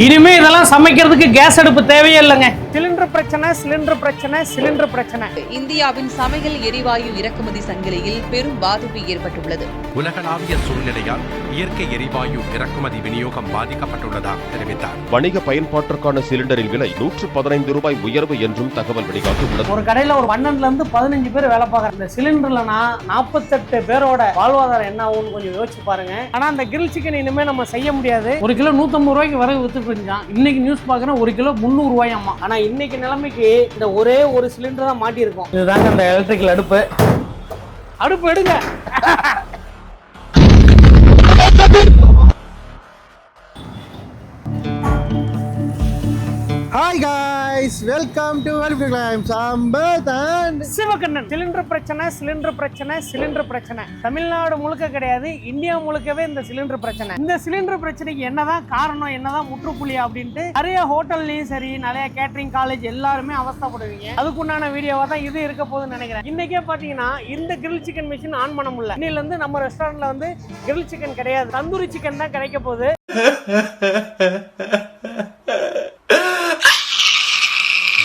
இனிமே இதெல்லாம் சமைக்கிறதுக்கு கேஸ் அடுப்பு தேவையே இல்லைங்க. சிலிண்டர் பிரச்சனை. இந்தியாவின் சமையல் எரிவாயு இறக்குமதி சங்கிலியில் பெரும் பாதிப்பு ஏற்பட்டுள்ளது. உலகளாவிய சூழ்நிலையால் இயற்கை எரிவாயு இறக்குமதி விநியோகம் பாதிக்கப்பட்டுள்ளதாக தெரிவித்தார். வணிக பயன்பாட்டிற்கான சிலிண்டரின் விலை ₹115 உயர்வு என்றும் தகவல் வெளியாகியுள்ளது. ஒரு கடையில ஒரு 12 இருந்து 15 பேர் வேலை பார்க்கறாங்க. இந்த சிலிண்டர்லனா 48 பேரோட வாழ்வாதாரம் என்ன ஆகும்னு கொஞ்சம் யோசிச்சு பாருங்க. ஆனா அந்த கிரில் சிக்கன் இனிமே நம்ம செய்ய முடியாது. ஒரு கிலோ 150 ரூபாய்க்கு வரை வித்துட்டு இருந்தான். இன்னைக்கு நியூஸ் பாக்குறேன் ஒரு கிலோ 300 ரூபாயாமா. ஆனா இன்னைக்கு நிலைமைக்கு இந்த ஒரே ஒரு சிலிண்டர் தான் மாட்டி இருக்கும். இதுதாங்க அந்த எலக்ட்ரிக்கல் அடுப்பு எடுங்க. Hi guys, welcome to Welfare Crime. Sambad and Sivakannan. Cylinder பிரச்சனை தமிழ்நாடு முழுக்க கிடையாது, இந்தியா முழுக்கவே இந்த சிலிண்டர் பிரச்சனை. இந்த சிலிண்டர் பிரச்சனைக்கு என்னதான் காரணம், என்னதான் முற்றுப்புள்ளி அப்படின்ட்டு நிறைய ஹோட்டல்லையும் சரி, நிறைய கேட்டரிங் காலேஜ் எல்லாருமே அவஸ்தைப்படுவீங்க. அதுக்குண்டான வீடியோவா தான் இது இருக்க போகுதுன்னு நினைக்கிறேன். இன்னைக்கே பாத்தீங்கன்னா இந்த கிரில் சிக்கன் மிஷின் ஆன் பண்ண முடியல. இன்னில இருந்து நம்ம ரெஸ்டாரண்ட்ல வந்து கிரில் சிக்கன் கிடையாது, தந்தூரி சிக்கன் தான் கிடைக்க போகுது.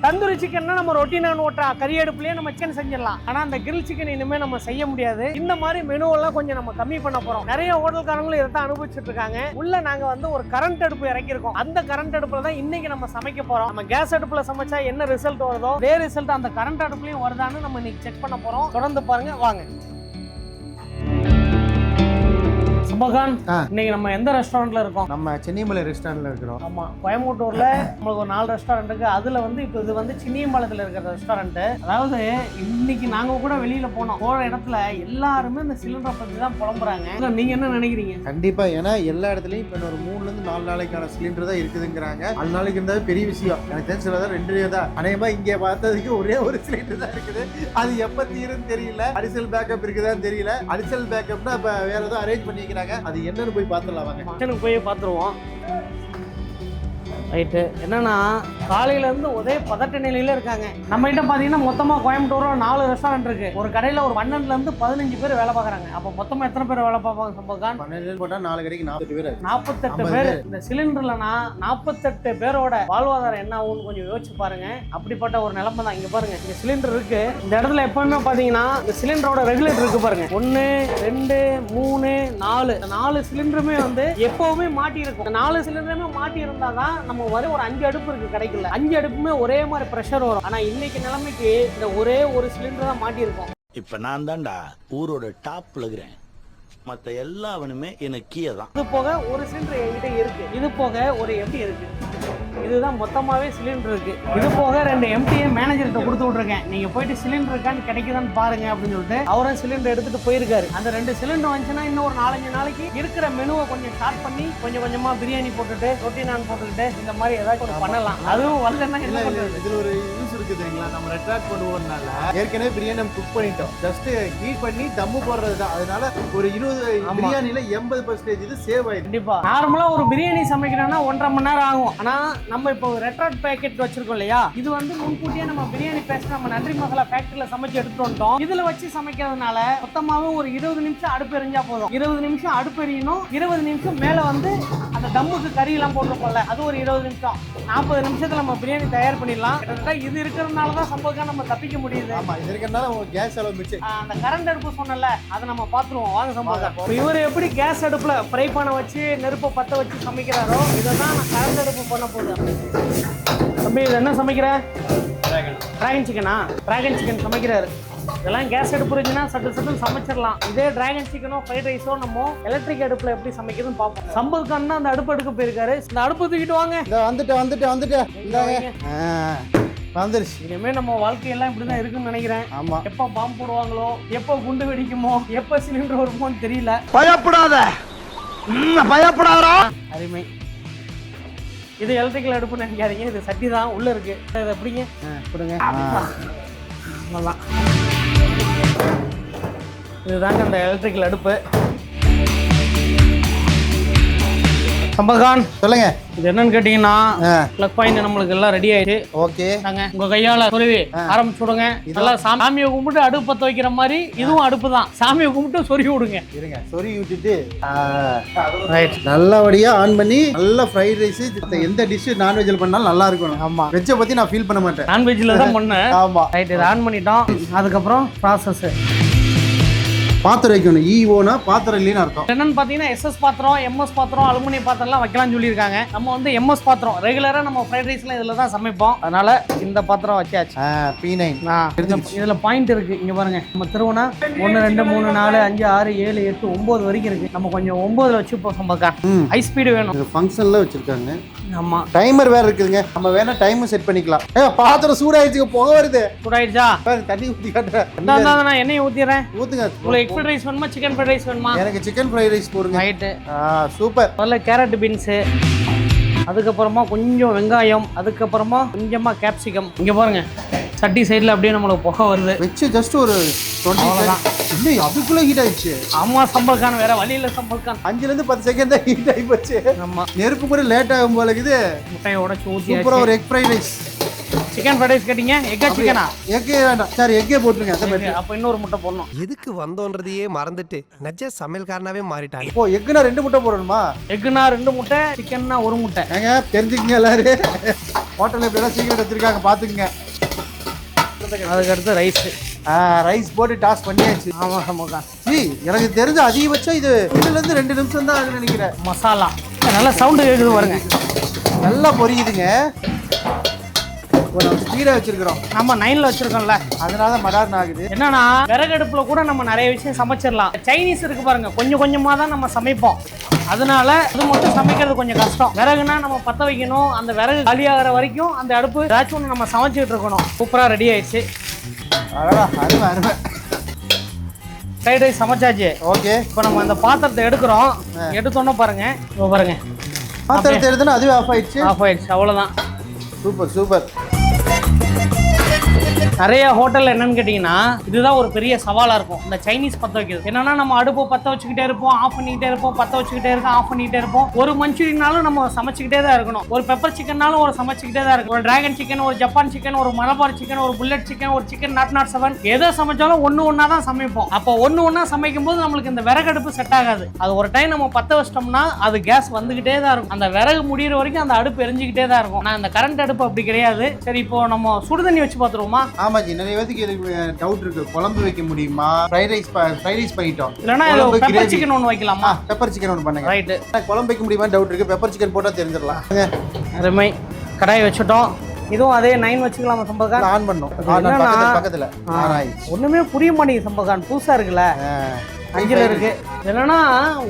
தந்தூரி சிக்கன்னா நம்ம ரொட்டீனான ஓட்டா கறி அடுப்புலயே நம்ம சிக்கன் செஞ்சிடலாம். ஆனா அந்த கிரில் சிக்கன் இனிமே நம்ம செய்ய முடியாது. இந்த மாதிரி மெனுவெல்லாம் கொஞ்சம் நம்ம கம்மி பண்ண போறோம். நிறைய ஹோட்டல்காரங்களும் இதை அனுபவிச்சுட்டு இருக்காங்க. உள்ள நாங்க வந்து ஒரு கரண்ட் அடுப்பு இறக்கிருக்கோம். அந்த கரண்ட் அடுப்புல தான் இன்னைக்கு நம்ம சமைக்க போறோம். நம்ம கேஸ் அடுப்புல சமைச்சா என்ன ரிசல்ட் வருதோ அதே ரிசல்ட் அந்த கரண்ட் அடுப்புலயும் வருதான்னு நம்ம இன்னைக்கு செக் பண்ண போறோம். தொடர்ந்து பாருங்க வாங்க. சுபகான், இன்னைக்கு நம்ம எந்த ரெஸ்டாரண்ட்ல இருக்கோம்? நம்ம சென்னிமலை ரெஸ்டாரண்ட்ல இருக்கிறோம். ஆமா, கோயம்புத்தூர்ல நம்மளுக்கு ஒரு 4 ரெஸ்டாரண்ட் இருக்கு. அதுல வந்து இப்போ இது வந்து சின்னியம்பாளையத்துல இருக்கிற ரெஸ்டாரண்ட். அதாவது இன்னைக்கு நாங்க கூட வெளியில போற இடத்துல எல்லாருமே இந்த சிலிண்டரை பத்தி தான் புலம்புறாங்க. நீங்க என்ன நினைக்கிறீங்க? கண்டிப்பா, ஏன்னா எல்லா இடத்துலயும் இப்போ ஒரு 3 இருந்து 4 நாளைக்கான சிலிண்டர் தான் இருக்குதுங்கிறாங்க. 4 நாளைக்கு இருந்தாலும் பெரிய விஷயம். எனக்கு தெரிஞ்சதான் 2 தான். அநேகமா இங்கே பார்த்ததுக்கு ஒரே ஒரு சிலிண்டர் தான் இருக்குது. அது எப்ப தீருன்னு தெரியல. அடிஷனல் பேக்கப் இருக்குதான்னு தெரியல. அடிஷனல் பேக்கப்னா இப்ப வேற ஏதோ அரேஞ்ச் பண்ணிக்கிறாங்க. அது என்னன்னு போய் பார்த்துடலாம் வாங்க. போய் பார்த்துருவோம். ரைட்டு. என்னன்னா காலையில இருந்து ஒரே பதட்ட நிலையில இருக்காங்க. நம்ம கிட்ட பாத்தீங்கன்னா மொத்தமா கோயம்புத்தூர்ல 4 ரெஸ்டாரண்ட் இருக்கு. ஒரு கடையில ஒரு 12 இருந்து 15 பேர் வேலை பார்க்கறாங்க. அப்ப மொத்தமா எத்தனை பேர் வேலை பார்ப்பாங்க சம்பவம்? 12 போட்டா 4 கடைக்கு 48 பேர். 48 பேர். இந்த சிலிண்டர்லனா 48 பேரோட வாழ்வாதாரம் என்ன ஆகும்னு கொஞ்சம் யோசிச்சு பாருங்க. அப்படிப்பட்ட ஒரு நிலைமை தான். இங்க பாருங்க, இந்த சிலிண்டர் இருக்கு. இந்த இடத்துல எப்பவுமே பாத்தீங்கன்னா இந்த சிலிண்டரோட ரெகுலேட்டர் இருக்கு பாருங்க. 1 2 3 4 சிலிண்டருமே வந்து எப்பவுமே மாட்டி இருக்கும். 4 சிலிண்டருமே மாட்டி இருந்தாதான் நம்ம வர ஒரு 5 அடுப்பு இருக்கு கடைக்குள்ள. 5 அடுப்புமே ஒரே மாதிரி பிரஷர் வரும். ஆனா இன்னைக்கு நிலைமைக்கு இந்த ஒரே ஒரு சிலிண்டர் தான் மாட்டி இருக்கும். இப்ப நான் தான்டா ஊரோட டாப்ல இருக்கிறேன். மத்த எல்லாவனுமே எனக்கு கீழே தான். இது போக ஒரு சிலிண்டர் என்கிட்ட இருக்கு. இது போக ஒரு எம்டி இருக்கு. இதுதான் மொத்தமாவே சிலிண்டர் இருக்கு. இது போக 2 எம்டியை மேனேஜர்கிட்ட கொடுத்து விட்டுருக்கேன். நீங்க போயிட்டு சிலிண்டர் இருக்கான்னு கிடைக்குதான்னு பாருங்க அப்படின்னு சொல்லிட்டு அவரும் சிலிண்டர் எடுத்துட்டு போயிருக்காரு. அந்த 2 சிலிண்டர் வந்துச்சுன்னா இன்னும் ஒரு 4-5 நாளைக்கு இருக்கிற மெனுவை கொஞ்சம் ஸ்டார்ட் பண்ணி கொஞ்சம் கொஞ்சமா பிரியாணி போட்டுட்டு ரொட்டி நான் போட்டுக்கிட்டு இந்த மாதிரி ஏதாச்சும் பண்ணலாம். அதுவும் வரலன்னா என்ன பண்றது? இதுல ஒரு யூஸ் இருக்கு தெரியுங்களா? நம்ம ரெட்ராக்ட் பண்ணுவோம்னால ஏற்கனவே பிரியாணி நம்ம குக் பண்ணிட்டோம். ஜஸ்ட் ஹீட் பண்ணி தம்மு போடுறது தான். அதனால ஒரு 20 பிரியாணில 80% இது சேவ் ஆயிடும். கண்டிப்பா. நார்மலா ஒரு பிரியாணி சமைக்கணும்னா 1.5 மணி நேரம் ஆகும். ஆனா நம்ம இப்போ ரெட்ராக்ட் பேக்கெட் வச்சிருக்கோம் இல்லையா, இது வந்து முன்கூட்டியே நம்ம பிரியாணி பேஸ்ட் நம்ம நன்றி மசாலா ஃபேக்டரியில சமைச்சு எடுத்துட்டு வந்துட்டோம். இதுல வச்சு சமைக்கிறதுனால மொத்தமாவே ஒரு 20 நிமிஷம் அடுப்பு எரிஞ்சா போதும். 20 நிமிஷம் அடுப்பு எரியணும். 20 நிமிஷம் மேல வந்து அந்த தம்முக்கு கறி எல்லாம் போட்டுருக்கோம்ல, அது ஒரு 20 நிமிஷம். 40 நிமிஷத்துல நம்ம பிரியாணி தயார் பண்ணிடலாம். கிட்டத்தட்ட இது இருக்கிறதுனால தான் சம்பவம் நம்ம தப்பிக்க முடியுது. ஆமா, இது இருக்கிறதுனால உங்க கேஸ் செலவு மிச்சம். அந்த கரண்ட் அடுப்பு சொன்னல, அதை நம்ம பாத்துருவோம் வாங்க சம்பவம். இவர் எப்படி கேஸ் அடுப்புல ஃப்ரை பண்ண வச்சு நெருப்பை பத்த வச்சு சமைக்கிறாரோ இதை தான் நான் கரண்ட் அடுப்பு பண்ண போகுது. தம்பி, இது என்ன சமைக்கிற? டிராகன் சிக்கனா? டிராகன் சிக்கன் சமைக்கிறாரு. இதெல்லாம் கேஸ் அடுப்பு இருந்துச்சுன்னா சட்டு சமைச்சிடலாம். இதே டிராகன் சிக்கனோ ஃப்ரைட் ரைஸோ நம்ம எலக்ட்ரிக் அடுப்புல எப்படி சமைக்கிறதுன்னு பார்ப்போம். சம்பதுக்கான தான் அந்த அடுப்பு எடுக்க போயிருக்காரு. இந்த அடுப்பு தூக்கிட்டு வாங்க. வந்துருச்சு. இனிமே நம்ம வாழ்க்கையெல்லாம் இப்படிதான் இருக்குன்னு நினைக்கிறேன். ஆமா, எப்ப பாம்பு போடுவாங்களோ, எப்ப குண்டு வெடிக்குமோ, எப்ப சிலிண்டர் வருமோன்னு தெரியல. பயப்படாதா அருமை. இது எலக்ட்ரிக்கல் அடுப்புன்னு நினைக்காதீங்க, இது சட்டி தான் உள்ள இருக்கு. இதை எப்படிங்க கொடுங்க. இதுதாங்க அந்த எலக்ட்ரிக்கல் அடுப்பு. சம்பகான் சொல்லுங்க. இது என்னன்னு கேட்டீங்கன்னா பிளக் பாயிண்ட் நம்மளுக்கு எல்லாம் ரெடி ஆயிடுச்சு. ஓகே, நாங்க உங்க கையால சொருவி ஆரம்பிச்சு விடுங்க. நல்லா சாமியை கும்பிட்டு அடுப்பு பத்த வைக்கிற மாதிரி இதுவும் அடுப்பு தான். சாமியை கும்பிட்டு சொருவி விடுங்க. இருங்க, சொருவி விட்டுட்டு நல்லபடியா ஆன் பண்ணி நல்ல ஃப்ரைட் ரைஸ். எந்த டிஷ் நான்வெஜ்ல பண்ணாலும் நல்லா இருக்கணும். ஆமா, வெஜ்ஜை பத்தி நான் ஃபீல் பண்ண மாட்டேன், நான்வெஜ்ல தான் பண்ணேன். ஆமா, ரைட். இதை ஆன் பண்ணிட்டோம். அதுக்கப்புறம் ப்ராசஸ் பாத்திரம் வைக்கணும். ஈவோனா பாத்திரம் இல்லைன்னு அர்த்தம். என்னன்னு பாத்தீங்கன்னா எஸ்எஸ் பாத்திரம், எம்எஸ் பாத்திரம், அலுமினியம் பாத்திரம்லாம் வைக்கலாம்னு சொல்லியிருக்காங்க. நம்ம வந்து எம்எஸ் பாத்திரம் ரெகுலரா நம்ம ஃப்ரைட் ரைஸ்லாம் இதுல தான் சமைப்போம். அதனால இந்த பாத்திரம் வச்சாச்சு. P9 இதுல பாயிண்ட் இருக்கு. இங்க பாருங்க, நம்ம திருவனா 1 2 3 4 5 6 7 8 9 வரைக்கும் இருக்கு. நம்ம கொஞ்சம் 9ல வச்சுப்போம். சம்பக்கா ஹை ஸ்பீடு வேணும். ஃபங்க்ஷன்ல வச்சிருக்காங்க. ஆமா, டைமர் வேற இருக்குதுங்க. நம்ம வேணா டைம் செட் பண்ணிக்கலாம். பாத்திரம் சூடாயிடுச்சு, புகை வருது. சூடாயிடுச்சா? தண்ணி ஊத்தி காட்டுறேன். நான் எண்ணெய் ஊத்திடுறேன். ஊத்துங்க. உங்களுக்கு எக் ஃப்ரைட் ரைஸ் வேணுமா, சிக்கன் ஃப்ரைட் ரைஸ் வேணுமா? எனக்கு சிக்கன் ஃப்ரைட் ரைஸ் போடுங்க. ரைட். சூப்பர். முதல்ல கேரட் பீன்ஸ், அதுக்கப்புறமா கொஞ்சம் வெங்காயம், அதுக்கப்புறமா கொஞ்சமா கேப்சிகம். இங்க பாருங்க, சட்டி சைடுல அப்படியே நம்மளுக்கு புகை வருது. வச்சு ஜஸ்ட் ஒரு 20 இல்லை, அதுக்குள்ள ஹீட் ஆயிடுச்சு. ஆமா சம்பல்கான், வேற வழியில சம்பல்கான். 5ல இருந்து 10 செகண்ட் தான் ஹீட் ஆகி போச்சு. ஆமா, நெருப்பு கூட லேட் ஆகும் போல இருக்குது. முட்டையை உடைச்சு ஊத்தி சூப்பரா ஒரு egg fried rice. Chicken fried rice கேட்டீங்க, எக்கா சிக்கனா? எக்கே வேண்டாம் சார், எக்கே போட்டுருங்க. அப்ப இன்னொரு முட்டை போடணும். எதுக்கு வந்தோன்றதையே மறந்துட்டு நஜ சமையல்காரனாவே மாறிட்டாங்க. ஓ, எக்குனா 2 முட்டை போடணுமா? எக்குனா 2 முட்டை, சிக்கன்னா 1 முட்டை. ஏங்க தெரிஞ்சுக்கங்க எல்லாரும். ஹோட்டல்ல எப்படிலாம் சீக்கிரம் வச்சிருக்காங்க பாத்துக்கங்க. அதுக்கு அடுத்து ரைஸ். ரைஸ் போட்டு டாஸ் பண்ணியாச்சு. ஆமா சமோகா. எனக்கு தெரிஞ்ச அதிகபட்சம் இது 1 இருந்து 2 நிமிஷம் தான் ஆகுதுன்னு நினைக்கிறேன். மசாலா நல்லா சவுண்டு கேட்குது பாருங்க. நல்லா பொரியுதுங்க. நம்ம ஸ்பீடா வச்சிருக்கிறோம். நம்ம 9ல வச்சிருக்கோம்ல, அதனால மடார்னு ஆகுது. என்னன்னா விறகடுப்புல கூட நம்ம நிறைய விஷயம் சமைச்சிடலாம். சைனீஸ் இருக்கு பாருங்க, கொஞ்சம் கொஞ்சமா தான் நம்ம சமைப்போம். அதனால அது மட்டும் சமைக்கிறது கொஞ்சம் கஷ்டம். விறகுனா நம்ம பற்ற வைக்கணும். அந்த விறகு காலியாகிற வரைக்கும் அந்த அடுப்பு ஏதாச்சும் ஒன்று நம்ம சமைச்சிட்டு இருக்கணும். சூப்பரா ரெடி ஆயிடுச்சு. அருமை அருமை. Fried rice சமைச்சாச்சு. ஓகே, இப்போ நம்ம அந்த பாத்திரத்தை எடுக்கிறோம். எடுத்தோன்னே பாருங்க, பாருங்க பாத்திரத்தை எடுத்தோன்னா அதுவே ஆஃப் ஆயிடுச்சு. ஆஃப் ஆயிடுச்சு, அவ்வளோதான். Super super. நிறைய ஹோட்டல்ல என்னன்னு கேட்டீங்கன்னா இதுதான் ஒரு பெரிய சவாலா இருக்கும், இந்த சைனீஸ் பற்ற வைக்கிறது. என்னன்னா நம்ம அடுப்பு பற்ற வச்சுக்கிட்டே இருப்போம், ஆஃப் பண்ணிக்கிட்டே இருப்போம், பற்ற வச்சுக்கிட்டே இருக்கோம், ஆஃப் பண்ணிக்கிட்டே இருப்போம். ஒரு மஞ்சூரியனாலும் நம்ம சமைச்சிக்கிட்டே தான் இருக்கணும். ஒரு பெப்பர் சிக்கன்னாலும் ஒரு சமைச்சிக்கிட்டே தான் இருக்கும். ஒரு டிராகன் சிக்கன், ஒரு ஜப்பான் சிக்கன், ஒரு மலபார் சிக்கன், ஒரு புல்லட் சிக்கன், ஒரு சிக்கன் நாட் 7 எதை சமைச்சாலும் ஒண்ணா தான் சமைப்போம். அப்போ ஒண்ணா சமைக்கும் போது நம்மளுக்கு இந்த விறகடுப்பு செட் ஆகாது. அது ஒரு டைம் நம்ம பற்ற வச்சிட்டோம்னா அது கேஸ் வந்துகிட்டே தான் இருக்கும். அந்த விறகு முடிகிற வரைக்கும் அந்த அடுப்பு எரிஞ்சுக்கிட்டே தான் இருக்கும். நான் இந்த கரண்ட் அடுப்பு அப்படி கிடையாது. சரி, இப்போ நம்ம சுடுதண்ணி வச்சு பார்த்துருவோமா? ஆமாஜி, நிறைய பேருக்கு எனக்கு டவுட் இருக்கு. குழம்பு வைக்க முடியுமா? ஃப்ரைட் ரைஸ் பண்ணிட்டோம். இல்லனா பெப்பர் சிக்கன் ஒன்னு வைக்கலாமா? பெப்பர் சிக்கன் ஒன்னு பண்ணுங்க. ரைட். குழம்பு வைக்க முடியுமா டவுட் இருக்கு. பெப்பர் சிக்கன் போட்டா தெரிஞ்சிடலாம். அருமை. கடாய் வச்சுட்டோம். இதுவும் அதே 9 வச்சுக்கலாமா சம்பகான்? ஆன் பண்ணோம். பக்கத்துல ஒண்ணுமே புரிய மாட்டேங்குது சம்பகான், புதுசா இருக்குல்ல. 5ல இருக்கு. என்னன்னா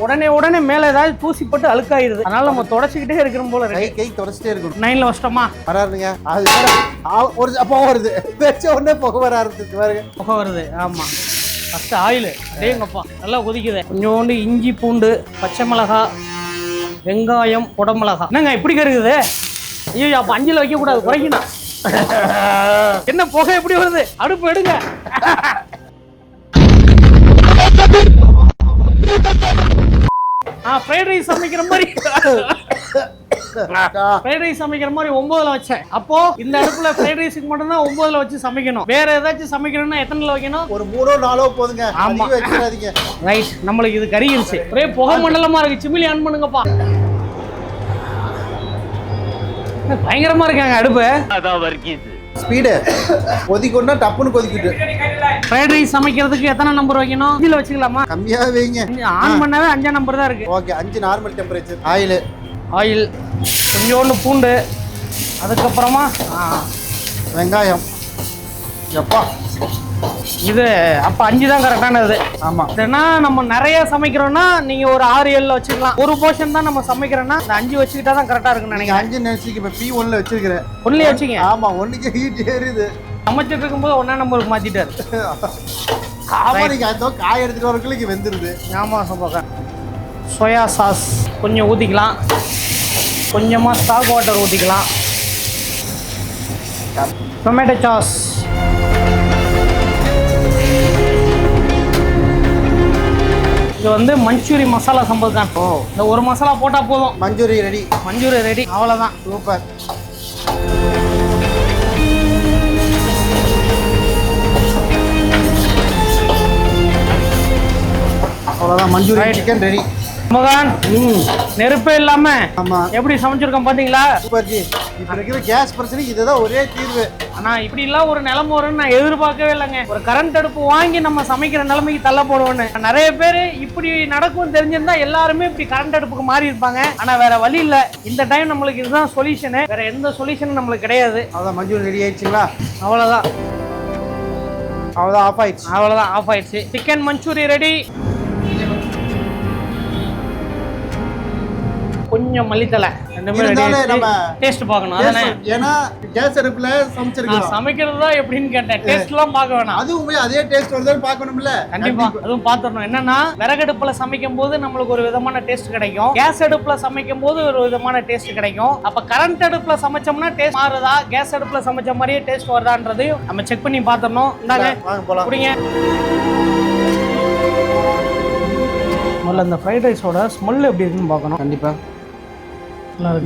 உடனே மேல ஏதாவது தூசி போட்டு அழுக்காயிருது. அதனால நம்ம தொடச்சிக்கிட்டே இருக்கிறோம் போல இருக்கு. கை தொடச்சிட்டே இருக்கணும். 9ல வச்சிட்டோமா? வராதுங்க. அது ஒரு அப்போ வருது. வெச்ச உடனே புகை வர ஆரம்பிச்சு பாருங்க. புகை வருது. ஆமா. ஃபர்ஸ்ட் ஆயில் அடேங்கப்பா நல்லா கொதிக்குது. கொஞ்சோண்டு இஞ்சி பூண்டு, பச்சை மிளகாய், வெங்காயம், குடமிளகா. என்னங்க இப்படி கருகுது? ஐயோ, அப்ப 5ல வைக்க கூடாது, குறைக்கணும். என்ன புகை எப்படி வருது? அடுப்பு எடுங்க. ஃப்ரைட் ரைஸ் சமைக்கிற மாதிரி ஃப்ரைட் ரைஸ் சமைக்கிற மாதிரி 9ல வச்சேன். அப்போ இந்த அடுப்புல ஃப்ரைட் ரைஸ்க்கு மட்டும் தான் 9ல வச்சு சமைக்கணும். வேற ஏதாச்சும் சமைக்கணும்னா எத்தனைல வைக்கணும்? ஒரு 3 4 போதுங்க. ஆமா, வைக்காதீங்க. ரைட். நம்மளுக்கு இது கறியிருச்சு. ஒரே புகை மண்டலமா இருக்கு. சிமிலி ஆன் பண்ணுங்கப்பா. பயங்கரமா இருக்காங்க அடுப்பு. அதான் வர்க்கீஸ் ஸ்பீடு கொதிக்கணும்னா டப்புன்னு கொதிக்கிட்டு. ஃப்ரைட் ரைஸ் சமைக்கிறதுக்கு எத்தனை நம்பர் வைக்கணும்? 5ல வச்சுக்கலாமா? கம்மியா வைங்க. ஆன் பண்ணவே 5 நம்பர் தான் இருக்கு. Okay, 5 normal temperature. ஆயில் கொஞ்சோண்டு பூண்டு, அதுக்கப்புறமா வெங்காயம். எப்பா இது அப்ப 5 தான் கரெக்டானது. ஆமா. ஏன்னா நம்ம நிறைய சமைக்கிறோம்னா நீங்க ஒரு 6 7ல வச்சுக்கலாம். ஒரு போர்ஷன் தான் நம்ம சமைக்கிறோம்னா இந்த 5 வச்சுக்கிட்டா தான் கரெக்டா இருக்குன்னு நினைக்கிறேன். 5 நினைச்சிக்க. இப்ப P1ல வச்சிருக்கிறேன். ஒன்லயே வச்சீங்க? ஆமா, ஒண்ணுக்கு ஹீட் ஏறுது. சமைச்சிட்டு இருக்கும்போது 1ஆம் நம்பருக்கு மாத்திட்டாரு. ஆமா, நீங்க அதோ காய் எடுத்துட்டு வரக்குள்ள வெந்துருது. ஆமா சம்பா. சோயா சாஸ் கொஞ்சம் ஊத்திக்கலாம். கொஞ்சமா ஸ்டாக் வாட்டர் ஊத்திக்கலாம். டொமேட்டோ சாஸ், இது வந்து மஞ்சூரி மசாலா சம்பதுதான். இந்த ஒரு மசாலா போட்டா போதும், மஞ்சூரி ரெடி. மஞ்சூரி ரெடி, அவ்வளவுதான். சூப்பர். அவ்வளோதான், மஞ்சூரி சிக்கன் ரெடி. மகான் நெருப்பே இல்லாம ஆமா, எப்படி சமைச்சிருக்கோம் பாத்தீங்களா? Super G. இப்போ இருக்கிற கேஸ் பிரச்சனைக்கு இதுதான் ஒரே தீர்வு. ஆனா இப்படி எல்லாம் ஒரு நிலைமை வரும்னு நான் எதிர்பார்க்கவே இல்லைங்க. ஒரு கரண்ட் அடுப்பு வாங்கி நம்ம சமைக்கிற நிலைமைக்கு தள்ள போடுவோன்னு. நிறைய பேர் இப்படி நடக்கும் தெரிஞ்சிருந்தா எல்லாருமே இப்படி கரண்ட் அடுப்புக்கு மாறி இருப்பாங்க. ஆனா வேற வழி இல்ல. இந்த டைம் நம்மளுக்கு இதுதான் சொல்யூஷனு, வேற எந்த சொல்யூஷனும் நம்மளுக்கு கிடையாது. அவ்வளோதான், மஞ்சூரி ரெடி ஆயிடுச்சுங்களா? அவ்வளவுதான், அவ்வளோதான், ஆஃப் ஆயிடுச்சு. அவ்வளவுதான், ஆஃப் ஆயிடுச்சு. Chicken manchurian ready. கொஞ்சம் மல்லித்தலை ரெண்டுமே நம்ம டேஸ்ட் பார்க்கணும். அதானே, ஏன்னா கேஸ் அடுப்புல சமைச்சிருக்கோம். சமைக்கிறதா எப்படின்னு கேட்டேன், டேஸ்ட் எல்லாம் பார்க்க வேணாம். அதுவுமே அதே டேஸ்ட் வருதான்னு பார்க்கணும்ல. கண்டிப்பா அதுவும் பார்த்துடணும். என்னன்னா விறகடுப்புல சமைக்கும் போது நம்மளுக்கு ஒரு விதமான டேஸ்ட் கிடைக்கும், கேஸ் அடுப்புல சமைக்கும் போது ஒரு விதமான டேஸ்ட் கிடைக்கும். அப்ப கரண்ட் அடுப்புல சமைச்சோம்னா டேஸ்ட் மாறுதா, கேஸ் அடுப்புல சமைச்ச மாதிரியே டேஸ்ட் வருதான்றது நம்ம செக் பண்ணி பார்த்துடணும். இந்தாங்க வாங்க போலாம். குடிங்க. முதல்ல இந்த ஃப்ரைட் ரைஸோட ஸ்மெல் எப்படி இருக்குன்னு பார்க்கணும். கண்டிப்பா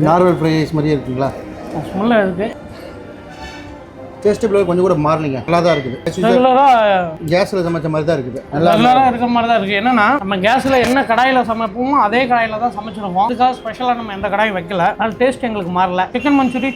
நார்மல் ஃப்ரைட் ரைஸ் மாதிரியே இருக்குங்களா? ஸ்மெல்ல இருக்கு. டேஸ்ட் பிளேவர் கொஞ்சம் கூட மாறலிங்க, நல்லா தான் இருக்குது. ரெகுலரா கேஸ்ல சமைச்ச மாதிரி தான் இருக்குது. ரெகுலரா இருக்கிற மாதிரி தான் இருக்கு. என்னன்னா நம்ம கேஸ்ல என்ன கடாயில சமைப்போமோ அதே கடாயில தான் சமைச்சிருக்கோம். அதுக்காக ஸ்பெஷலா நம்ம எந்த கடாயும் வைக்கல, அதனால டேஸ்ட் எங்களுக்கு மாறல. சிக்கன் மஞ்சூரி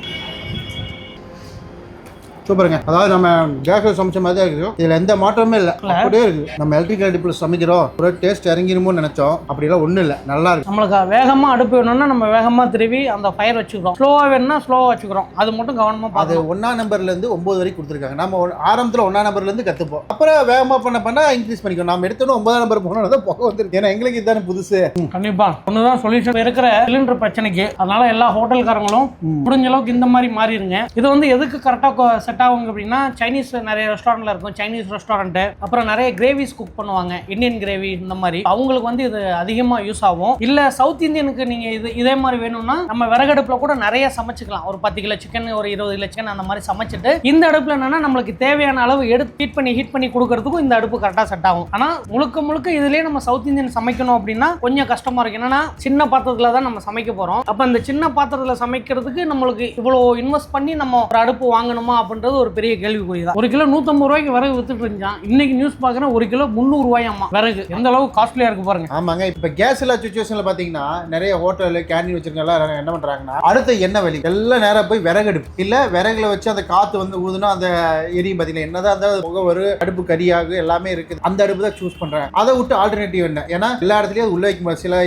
சூப்பருங்க. அதாவது நம்ம கேஸ்ல சமைச்ச மாதிரி தான் இருக்குது, இதுல எந்த மாற்றமே இல்லை, அப்படியே இருக்குது. நம்ம எலக்ட்ரிக் அடுப்புல சமைக்கிறோம், ஒரு டேஸ்ட் இறங்கிருமோன்னு நினைச்சோம், அப்படிலாம் ஒன்றும் இல்லை, நல்லா இருக்கு. நம்மளுக்கு வேகமா அடுப்பு வேணும்னா நம்ம வேகமா திருவி அந்த ஃபயர் வச்சுக்கிறோம், ஸ்லோவா வேணும்னா ஸ்லோவா வச்சுக்கிறோம். அது மட்டும் கவனமா அது பார்த்து 1ஆம் நம்பர்ல இருந்து 9 வரைக்கும் கொடுத்துருக்காங்க. நம்ம ஆரம்பத்தில் 1ஆம் நம்பர்ல இருந்து கத்துப்போம், அப்புறம் வேகமா பண்ண இன்க்ரீஸ் பண்ணிக்கணும். நம்ம எடுத்தோம் 9ஆம் நம்பர் போனோம் தான் புகை வந்துருக்கு. ஏன்னா எங்களுக்கு இதுதானே புதுசு. கண்டிப்பா ஒண்ணுதான் சொல்யூஷன் இருக்கிற சிலிண்டர் பிரச்சனைக்கு. அதனால எல்லா ஹோட்டல்காரங்களும் முடிஞ்ச அளவுக்கு இந்த மாதிரி மாறிடுங்க. இது வந்து எதுக்கு கரெக்டா செட் ஆகுங்க அப்படின்னா, சைனீஸ் நிறைய ரெஸ்டாரண்ட்ல இருக்கும், சைனீஸ் ரெஸ்டாரண்ட். அப்புறம் நிறைய கிரேவிஸ் குக் பண்ணுவாங்க, இந்தியன் கிரேவி இந்த மாதிரி. அவங்களுக்கு வந்து இது அதிகமா யூஸ் ஆகும். இல்ல சவுத் இந்தியனுக்கு நீங்க இதே மாதிரி வேணும்னா நம்ம விறகடுப்புல கூட நிறைய சமைச்சுக்கலாம். ஒரு 10 கிலோ சிக்கன், ஒரு 20 கிலோ சிக்கன் அந்த மாதிரி சமைச்சிட்டு இந்த அடுப்புல என்னன்னா நம்மளுக்கு தேவையான அளவு எடுத்து ஹீட் பண்ணி கொடுக்கறதுக்கும் இந்த அடுப்பு கரெக்டா செட் ஆகும். ஆனா முழுக்க இதுலயே நம்ம சவுத் இந்தியன் சமைக்கணும் அப்படின்னா கொஞ்சம் கஷ்டமா இருக்கு. என்னன்னா சின்ன பாத்திரத்துல தான் நம்ம சமைக்க போறோம். அப்ப அந்த சின்ன பாத்திரத்துல சமைக்கிறதுக்கு நம்மளுக்கு இவ்வளவு இன்வெஸ்ட் பண்ணி நம்ம ஒரு அடுப்பு வாங்கணுமா அப்படின்றது ஒரு பெரிய கேள்வி. ஒரு கிலோ 150 ரூபாய்க்கு விறகு வித்துட்டு இருந்தான். இன்னைக்கு நியூஸ் பாக்குறேன் ஒரு கிலோ 300 ரூபாயாமா விறகு. எந்த அளவுக்கு காஸ்ட்லியா இருக்கு பாருங்க. ஆமாங்க. இப்ப கேஸ் இல்ல சிச்சுவேஷன்ல பாத்தீங்கன்னா நிறைய ஹோட்டல் கேண்டீன் வச்சிருக்கவங்க என்ன பண்றாங்கன்னா, அடுத்த எண்ணெய் வழி எல்லாம் நேரா போய் விறகடுப்பு இல்ல விறகுல வச்சு அந்த காத்து வந்து ஊதுனா அந்த எரியும். பாத்தீங்கன்னா என்னதான் அந்த புகை ஒரு அடுப்பு கரியாக எல்லாமே இருக்குது, அந்த அடுப்பு தான் சூஸ் பண்றாங்க. அதை விட்டு ஆல்டர்னேட்டிவ் என்ன, ஏன்னா எல்லா இடத்துலயும் உள்ள வைக்க முடியாது. சில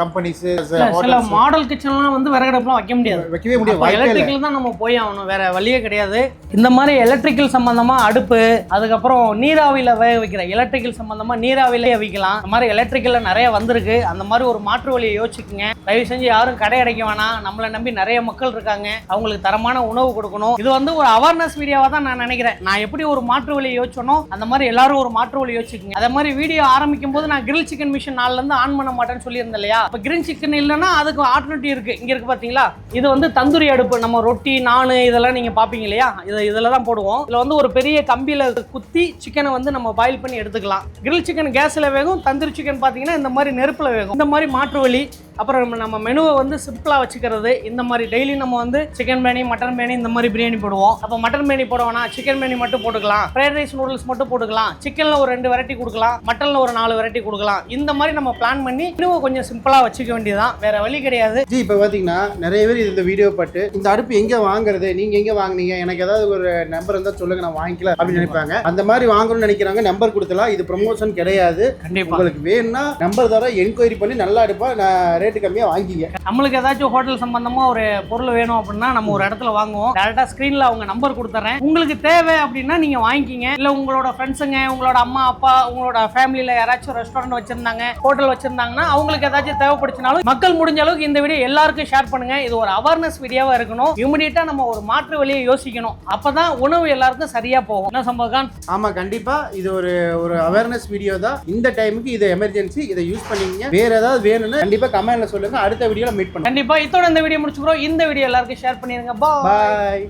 கம்பெனிஸ் சில மாடல் கிச்சன்லாம் வந்து விறகடுப்புலாம் வைக்க முடியாது, வைக்கவே முடியாது. எலக்ட்ரிக்கல் தான் நம்ம போய் ஆகணும், வேற வழியே கிடையாது. இந்த மாதிரி எலக்ட்ரிக்கல் சம்பந்தமா அடுப்பு, அதுக்கப்புறம் நீராவியில வேக வைக்கிற எலக்ட்ரிக்கல் சம்பந்தமா நீராவிலே வைக்கலாம். அந்த மாதிரி எலக்ட்ரிக்கல்ல நிறைய வந்திருக்கு. அந்த மாதிரி ஒரு மாற்று வழியை யோசிச்சுக்குங்க. தயவு செஞ்சு யாரும் கடை அடைக்க வேணாம். நம்மளை நம்பி நிறைய மக்கள் இருக்காங்க, அவங்களுக்கு தரமான உணவு கொடுக்கணும். இது வந்து ஒரு அவேர்னஸ் வீடியோவா தான் நான் நினைக்கிறேன். நான் எப்படி ஒரு மாற்று வழியை யோசிச்சனோ அந்த மாதிரி எல்லாரும் ஒரு மாற்று வழி யோசிச்சுங்க. அதே மாதிரி வீடியோ ஆரம்பிக்கும் போது நான் கிரில் சிக்கன் மிஷின் 4ல இருந்து ஆன் பண்ண மாட்டேன்னு சொல்லியிருந்தேன் இல்லையா? இப்போ கிரில் சிக்கன் இல்லைன்னா அதுக்கு ஆல்டர்னேட்டிவ் இருக்கு. இங்க இருக்கு பாத்தீங்களா, இது வந்து தந்தூரி அடுப்பு. நம்ம ரொட்டி நானு இதெல்லாம் நீங்க பாப்பீங்க இல்லையா, இதுல தான் போடுவோம். இதுல வந்து ஒரு பெரிய கம்பியில குத்தி சிக்கனை வந்து நம்ம பாயில் பண்ணி எடுத்துக்கலாம். கிரில் சிக்கன் கேஸ்ல வேகும், தந்தூரி சிக்கன் பாத்தீங்கன்னா இந்த மாதிரி நெருப்புல வேகும். இந்த மாதிரி மாற்று வழி. அப்புறம் நம்ம மெனுவை வந்து சிம்பிளா வச்சுக்கிறது. இந்த மாதிரி டெய்லி நம்ம வந்து சிக்கன் பிரியாணி, மட்டன் பிரியாணி இந்த மாதிரி பிரியாணி போடுவோம். அப்போ மட்டன் பிரியாணி போட வேணாம், சிக்கன் பிரியாணி மட்டும் போட்டுக்கலாம். ஃப்ரைட் ரைஸ் நூடுல்ஸ் மட்டும் போட்டுக்கலாம். சிக்கன்ல ஒரு 2 வெரைட்டி கொடுக்கலாம், மட்டன்ல ஒரு 4 வெரைட்டி கொடுக்கலாம். இந்த மாதிரி நம்ம பிளான் பண்ணி மெனுவை கொஞ்சம் சிம்பிளா வச்சுக்க வேண்டியதுதான், வேற வழி கிடையாது. ஜி இப்போ பாத்தீங்கன்னா நிறைய பேர் இந்த வீடியோ பார்த்து இந்த அடுப்பு எங்க வாங்குறது, நீங்க எங்க வாங்குனீங்க, எனக்கு ஏதாவது ஒரு நம்பர் இருந்தா சொல்லுங்க, நான் வாங்கிக்கலாம் அப்படின்னு நினைப்பாங்க. அந்த மாதிரி வாங்கணும்னு நினைக்கிறாங்க, நம்பர் கொடுத்தலாம். இது ப்ரமோஷன் கிடையாது. கண்டிப்பா உங்களுக்கு வேணும்னா நம்பர் தர என்கொயரி பண்ணி நல்லா அடுப்பா ரேட்டு கம்மியா வாங்கிங்க. நம்மளுக்கு ஏதாச்சும் ஹோட்டல் சம்பந்தமா ஒரு பொருள் வேணும் அப்படின்னா நம்ம ஒரு இடத்துல வாங்குவோம். டேரக்டா ஸ்கிரீன்ல அவங்க நம்பர் கொடுத்துறேன். உங்களுக்கு தேவை அப்படின்னா நீங்க வாங்கிக்கிங்க. இல்ல உங்களோட ஃப்ரெண்ட்ஸுங்க, உங்களோட அம்மா அப்பா, உங்களோட ஃபேமிலியில யாராச்சும் ரெஸ்டாரண்ட் வச்சிருந்தாங்க, ஹோட்டல் வச்சிருந்தாங்கன்னா அவங்களுக்கு ஏதாச்சும் தேவைப்படுச்சுனாலும் மக்கள் முடிஞ்ச அளவுக்கு இந்த வீடியோ எல்லாருக்கும் ஷேர் பண்ணுங்க. இது ஒரு அவேர்னஸ் வீடியோவா இருக்கணும். இமிடியேட்டா நம்ம ஒரு மாற்று வழியை யோசிக்கணும். அப்பதான் உணவு எல்லாருக்கும் சரியா போகும். என்ன சம்பவம்? ஆமா கண்டிப்பா இது ஒரு அவேர்னஸ் வீடியோ தான். இந்த டைமுக்கு இது எமர்ஜென்சி, இதை யூஸ் பண்ணிக்கங்க. வேற ஏதாவது வேணும்னா கண்டிப்பா கமெண்ட்ல சொல்லுங்க. அடுத்த வீடியோல மீட் பண்ணுங்க. கண்டிப்பா இதோட இந்த வீடியோ முடிச்சுக்கிறோம். இந்த வீடியோ எல்லாருக்கும் ஷேர் பண்ணிருங்க. பாய்.